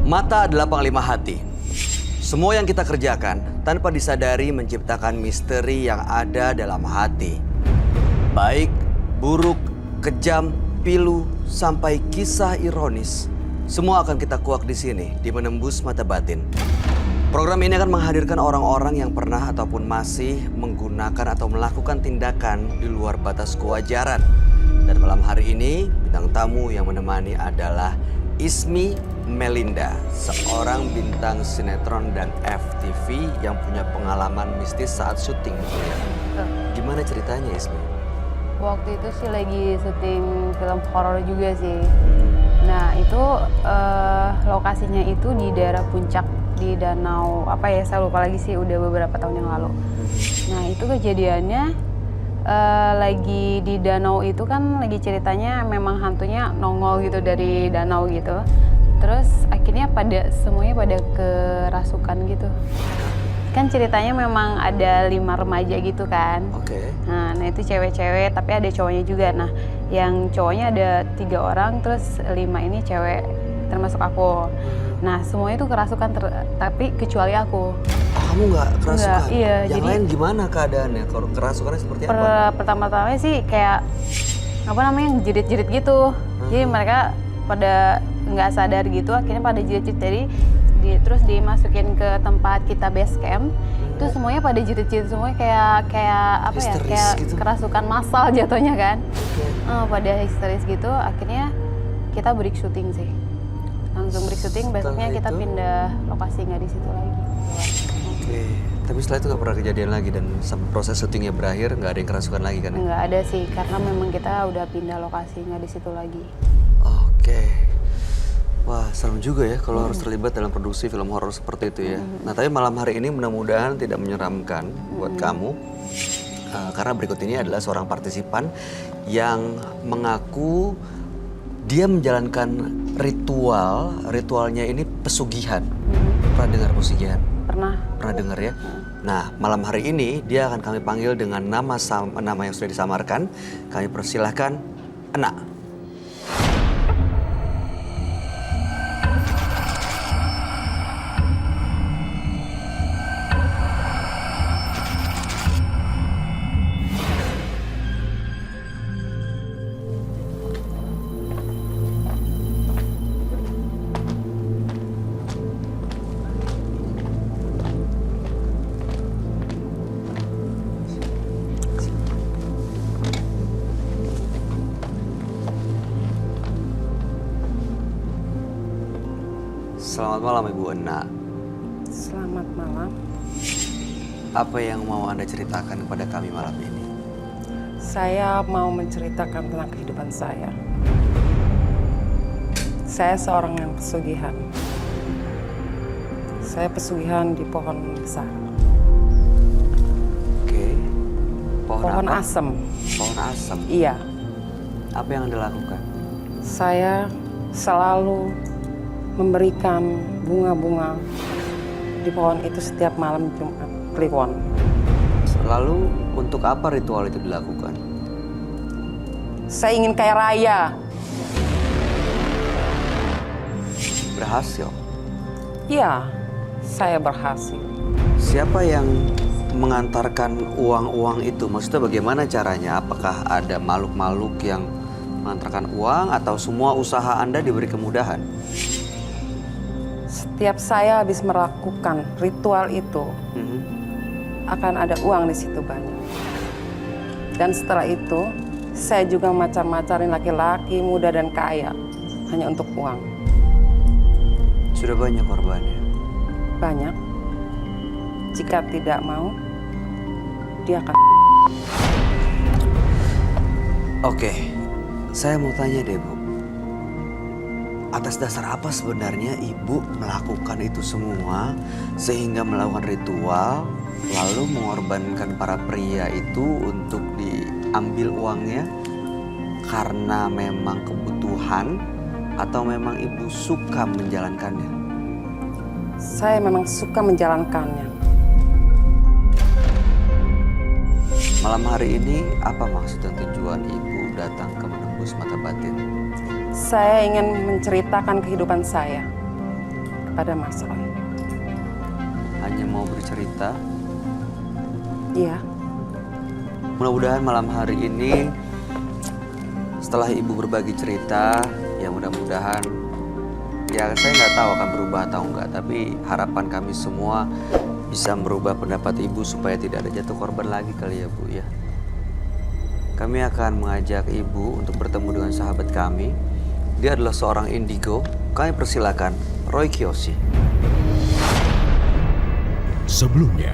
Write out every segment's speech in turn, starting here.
Mata adalah panglima hati. Semua yang kita kerjakan tanpa disadari menciptakan misteri yang ada dalam hati. Baik, buruk, kejam, pilu, sampai kisah ironis. Semua akan kita kuak di sini, di Menembus Mata Batin. Program ini akan menghadirkan orang-orang yang pernah ataupun masih menggunakan atau melakukan tindakan di luar batas kewajaran. Dan malam hari ini, bintang tamu yang menemani adalah Ismi Melinda, seorang bintang sinetron dan FTV yang punya pengalaman mistis saat syuting. Gimana ceritanya, Ismi? Waktu itu sih lagi syuting film horor juga sih. Nah itu lokasinya itu di daerah puncak di danau apa ya, saya lupa lagi sih, udah beberapa tahun yang lalu. Nah itu kejadiannya lagi di danau itu kan lagi ceritanya memang hantunya nongol gitu dari danau gitu. Terus akhirnya semuanya pada kerasukan gitu. Kan ceritanya memang ada 5 remaja gitu kan. Oke. Nah itu cewek-cewek tapi ada cowoknya juga. Nah yang cowoknya ada 3 orang, terus 5 ini cewek termasuk aku. Nah semuanya tuh kerasukan tapi kecuali aku. Kamu nggak kerasukan? Enggak, iya. Yang jadi, lain gimana keadaannya? Kalau kerasukannya seperti apa? Pertama-tama sih kayak apa namanya, jerit-jerit gitu. Jadi mereka pada nggak sadar gitu, akhirnya pada jerit-jerit. Jadi terus dimasukin ke tempat kita base camp. Itu semuanya pada jerit-jerit, semuanya kayak apa histeris ya, kayak gitu. kerasukan massal jatuhnya kan. Okay. Pada histeris gitu. Akhirnya kita break syuting sih. Langsung break syuting, besoknya kita pindah lokasi, nggak di situ lagi. Oke, tapi setelah itu nggak pernah kejadian lagi dan sampai proses syutingnya berakhir nggak ada yang kerasukan lagi kan? Nggak ada sih, karena memang kita udah pindah lokasi, nggak di situ lagi. Oke. Wah, serem juga ya kalau harus terlibat dalam produksi film horor seperti itu ya. Nah, tapi malam hari ini mudah-mudahan tidak menyeramkan buat kamu. Karena berikut ini adalah seorang partisipan yang mengaku dia menjalankan ritualnya ini pesugihan. Pernah dengar pesugihan? Pernah. Pernah dengar ya? Nah, malam hari ini dia akan kami panggil dengan nama yang sudah disamarkan. Kami persilahkan Enak. Selamat malam Ibu Enak. Selamat malam. Apa yang mau Anda ceritakan kepada kami malam ini? Saya mau menceritakan tentang kehidupan saya. Saya seorang yang pesugihan. Saya pesugihan di pohon besar. Oke. Pohon apa? asem. Pohon asem. Iya. Apa yang Anda lakukan? Saya selalu memberikan bunga-bunga di pohon itu setiap malam Jumat Kliwon. Lalu untuk apa ritual itu dilakukan? Saya ingin kaya raya. Berhasil? Iya, saya berhasil. Siapa yang mengantarkan uang-uang itu? Maksudnya bagaimana caranya? Apakah ada makhluk-makhluk yang mengantarkan uang atau semua usaha Anda diberi kemudahan? Setiap saya habis melakukan ritual itu, akan ada uang di situ banyak. Dan setelah itu, saya juga macar-macarin laki-laki muda dan kaya hanya untuk uang. Sudah banyak korbannya? Banyak. Jika tidak mau, dia akan... Oke, saya mau tanya deh Bu. Atas dasar apa sebenarnya Ibu melakukan itu semua sehingga melakukan ritual lalu mengorbankan para pria itu untuk diambil uangnya karena memang kebutuhan atau memang Ibu suka menjalankannya? Saya memang suka menjalankannya. Malam hari ini apa maksud dan tujuan Ibu datang ke Menembus Mata Batin? Saya ingin menceritakan kehidupan saya. ada masalah. Hanya mau bercerita. Iya. Mudah-mudahan malam hari ini setelah ibu berbagi cerita, ya mudah-mudahan, ya saya nggak tahu akan berubah atau enggak, tapi harapan kami semua bisa merubah pendapat ibu supaya tidak ada jatuh korban lagi kali ya Bu ya. Kami akan mengajak ibu untuk bertemu dengan sahabat kami. Dia adalah seorang indigo. Kami persilakan Roy Kiyoshi. Sebelumnya,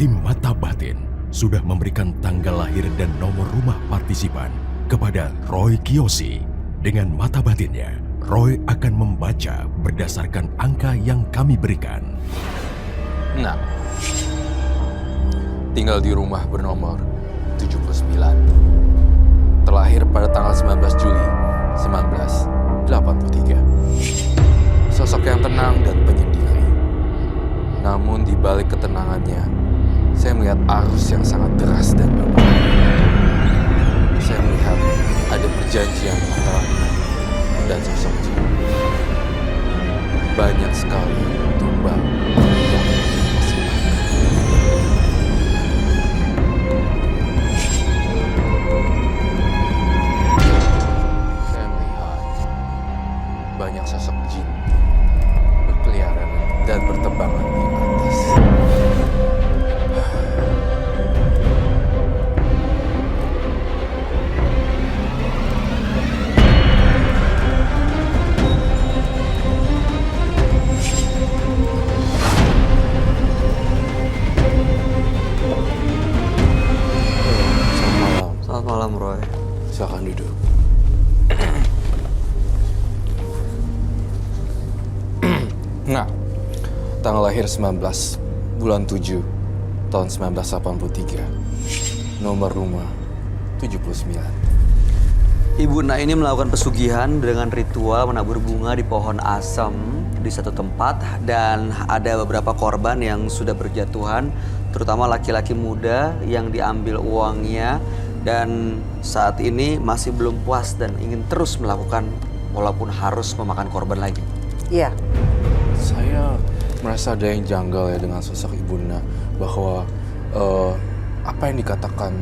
tim Mata Batin sudah memberikan tanggal lahir dan nomor rumah partisipan kepada Roy Kiyoshi. Dengan mata batinnya, Roy akan membaca berdasarkan angka yang kami berikan. Nah, tinggal di rumah bernomor 79. Terlahir pada tanggal 19 Juli 1983. Sosok yang tenang dan penyendiri. Namun di balik ketenangannya, saya melihat arus yang sangat deras dan berbahaya. Saya melihat ada perjanjian antara dan sosok jin. Banyak sekali tumbal yang masih saya melihat banyak sosok jin berkeliaran dan bertebangan di atas. Selamat malam Roy. Silakan duduk. Nah, tanggal lahir 19 bulan 7 tahun 1983. Nomor rumah 79. Ibu Nak ini melakukan pesugihan dengan ritual menabur bunga di pohon asem di satu tempat, dan ada beberapa korban yang sudah berjatuhan, terutama laki-laki muda yang diambil uangnya, dan saat ini masih belum puas dan ingin terus melakukan walaupun harus memakan korban lagi. Iya. Saya merasa ada yang janggal ya dengan sosok Ibunda, bahwa apa yang dikatakan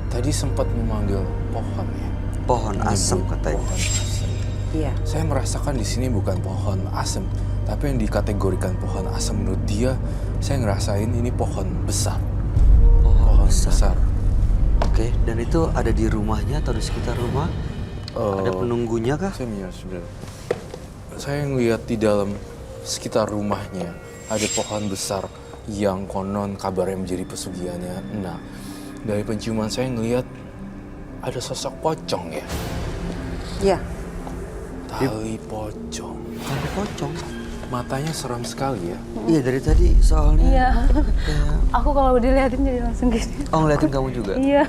tadi sempat memanggil pohon ya. Pohon asem katanya. Pohon asem. Iya. Saya merasakan di sini bukan pohon asem, tapi yang dikategorikan pohon asem menurut dia, saya ngerasain ini pohon besar. Pohon besar. Oke, dan itu ada di rumahnya atau di sekitar rumah? Ada penunggunya kah? Saya melihat sebenarnya. Saya ngelihat di dalam sekitar rumahnya ada pohon besar yang konon kabarnya menjadi pesugihannya. Nah, dari penciuman saya ngelihat ada sosok pocong ya. Iya. Tali pocong. Tali pocong. Matanya seram sekali ya. Iya dari tadi soalnya. Iya. Kayak... Aku kalau dilihatin jadi langsung gini. Oh ngeliatin kamu juga? Iya.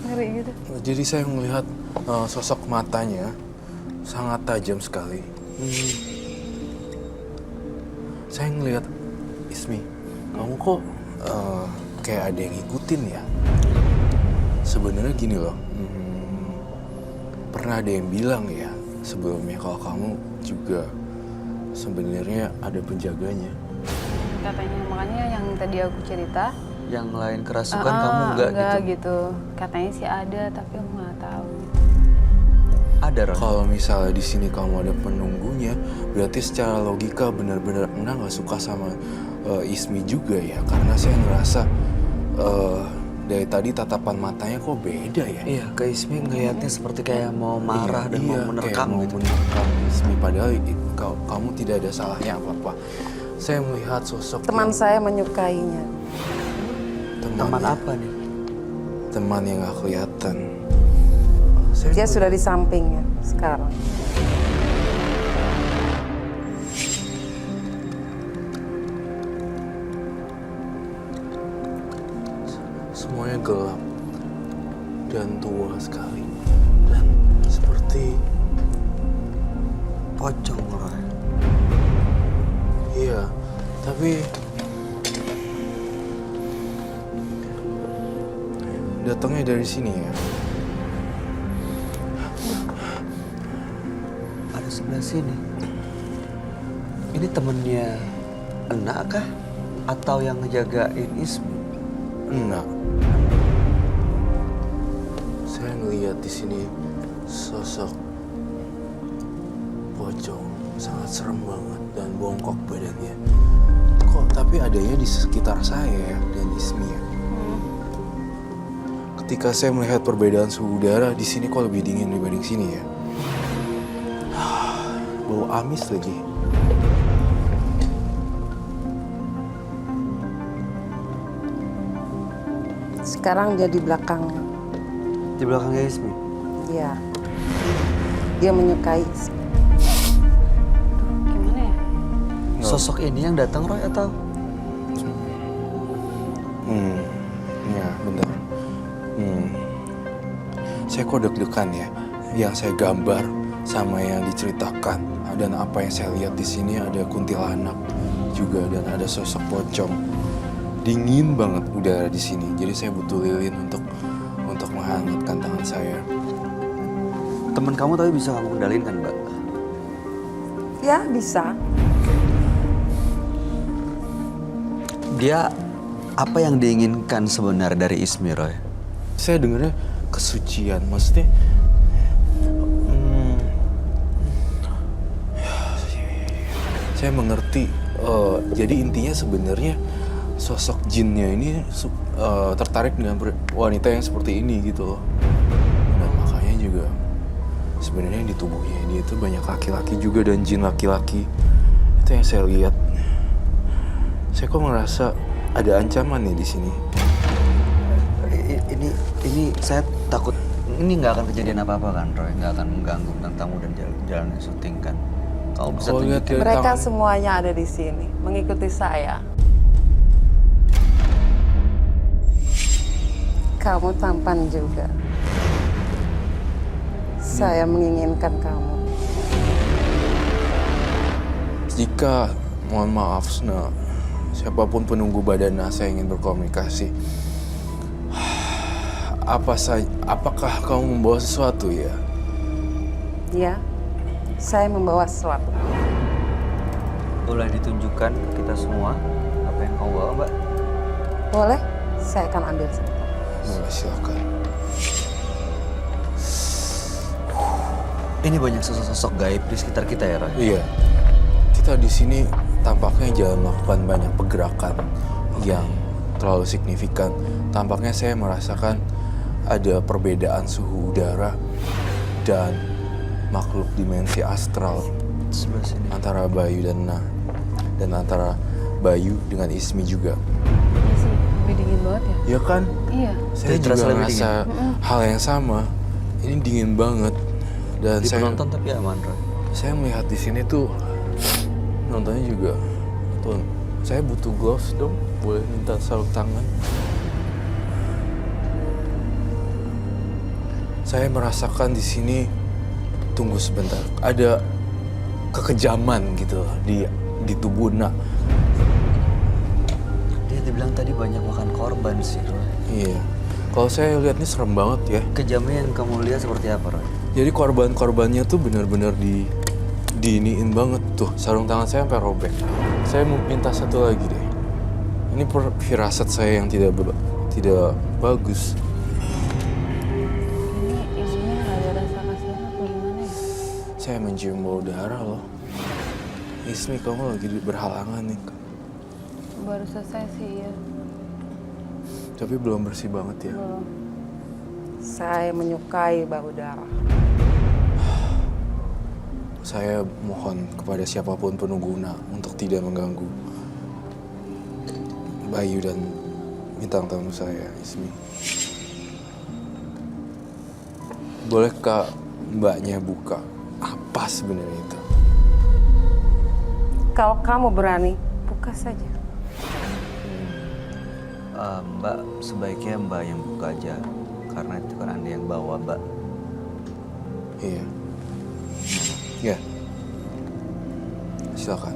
Ngeri gitu. Jadi saya melihat sosok matanya sangat tajam sekali. Saya ngelihat, Ismi, kamu kok kayak ada yang ngikutin ya? Sebenarnya gini loh, pernah ada yang bilang ya sebelumnya kalau kamu juga sebenarnya ada penjaganya. Katanya, makanya yang tadi aku cerita. Yang lain kerasukan kamu enggak gitu? Gitu. Katanya sih ada, tapi aku nggak tahu. Ada Ron? Kalau misalnya di sini kamu ada penunggunya, berarti secara logika benar-benar Ena nggak suka sama Ismi juga ya, karena saya ngerasa dari tadi tatapan matanya kok beda ya. Iya, ke Ismi ngeliatnya seperti kayak mau marah dan mau menerkam kayak gitu. mau menerkam Ismi, padahal kamu tidak ada salahnya apa-apa. Saya melihat sosok Teman yang- saya menyukainya. Teman apa nih? Teman yang gak kelihatan. Dia sudah di sampingnya sekarang. Semuanya gelap dan tua sekali, dan seperti Pocong Roy. iya, tapi datangnya dari sini ya. Ada sebelah sini. Ini Ini temennya Enak kah? Atau yang ngejagain Ismi? Enggak. Saya ngelihat di sini sosok pocong sangat serem banget dan bongkok badannya. Kok tapi adanya di sekitar saya ya dan Ismi ya. Ketika saya melihat perbedaan suhu udara di sini kok lebih dingin dibanding sini ya. Bau amis lagi. Sekarang dia di belakangnya. Di belakangnya Ismi? Iya. Dia menyukai Ismi. Gimana ya? Sosok ini yang datang Roy atau? Ya benar. Saya kok deg-degan ya. Yang saya gambar sama yang diceritakan dan apa yang saya lihat di sini ada kuntilanak juga dan ada sosok pocong. Dingin banget udara di sini. Jadi saya butuh lilin untuk menghangatkan tangan saya. Teman kamu tapi bisa kamu kendalin kan, Mbak? Ya, bisa. Dia apa yang diinginkan sebenarnya dari Ismi, Roy? Saya dengarnya kesucian, maksudnya saya mengerti. Jadi intinya sebenarnya sosok jinnya ini tertarik dengan wanita yang seperti ini gitu loh. Dan makanya juga sebenarnya di tubuhnya dia itu banyak laki-laki juga dan jin laki-laki. Itu yang saya lihat. Saya kok ngerasa ada ancaman nih di sini. Ini saya takut ini nggak akan kejadian apa-apa kan, Roy? Nggak akan mengganggu tentang tamu dan jalan syuting kan? Kamu bisa Kalau lihat tunjukin. dari Mereka tangan- semuanya ada di sini, mengikuti saya. Kamu tampan juga. Saya menginginkan kamu. Jika, mohon maaf, Sna, siapapun penunggu Badana saya ingin berkomunikasi. Apakah kamu membawa sesuatu ya? Ya, saya membawa sesuatu. Boleh ditunjukkan ke kita semua apa yang kamu bawa, Mbak? Boleh? Saya akan ambil sebentar. Boleh, silakan. Ini banyak sosok-sosok gaib di sekitar kita ya, Roy? Iya, kita di sini tampaknya jangan melakukan banyak pergerakan yang terlalu signifikan. Tampaknya saya merasakan ada perbedaan suhu udara dan makhluk dimensi astral Sebelah sini. antara Bayu dan antara Bayu dengan Ismi juga. Iya sih, lebih dingin banget ya. Ya kan? Iya. Saya Jadi juga terasa lebih ngerasa hal yang sama. Ini dingin banget dan Di saya penonton tapi aman, Roy. saya melihat di sini tuh nontonnya juga tuh saya butuh gloves dong, boleh minta sarung tangan. Saya merasakan di sini, tunggu sebentar, ada kekejaman gitu di tubuh Nak. Dia dibilang tadi banyak makan korban sih, Roy. Iya, kalau saya lihat ini serem banget ya. Kejamnya yang kamu lihat seperti apa, Roy? Jadi korban-korbannya tuh benar-benar diiniin banget tuh. Sarung tangan saya sampai robek. Saya mau minta satu lagi deh. Ini firasat saya yang tidak bagus. Ini ibunya nggak ada rasa kasihan apa gimana ya? Saya mencium bau darah loh. Ismi, kamu lagi berhalangan nih. Baru selesai sih ya. Tapi belum bersih banget ya. Belum. Saya menyukai bau darah. Saya mohon kepada siapapun penungguna untuk tidak mengganggu Bayu dan bintang tamu saya, Ismi. Bolehkah mbaknya buka apa sebenarnya itu? Kalau kamu berani, buka saja. Mbak, sebaiknya Mbak yang buka aja. Karena itu kan Anda yang bawa, Mbak. Iya. Ya. Silakan.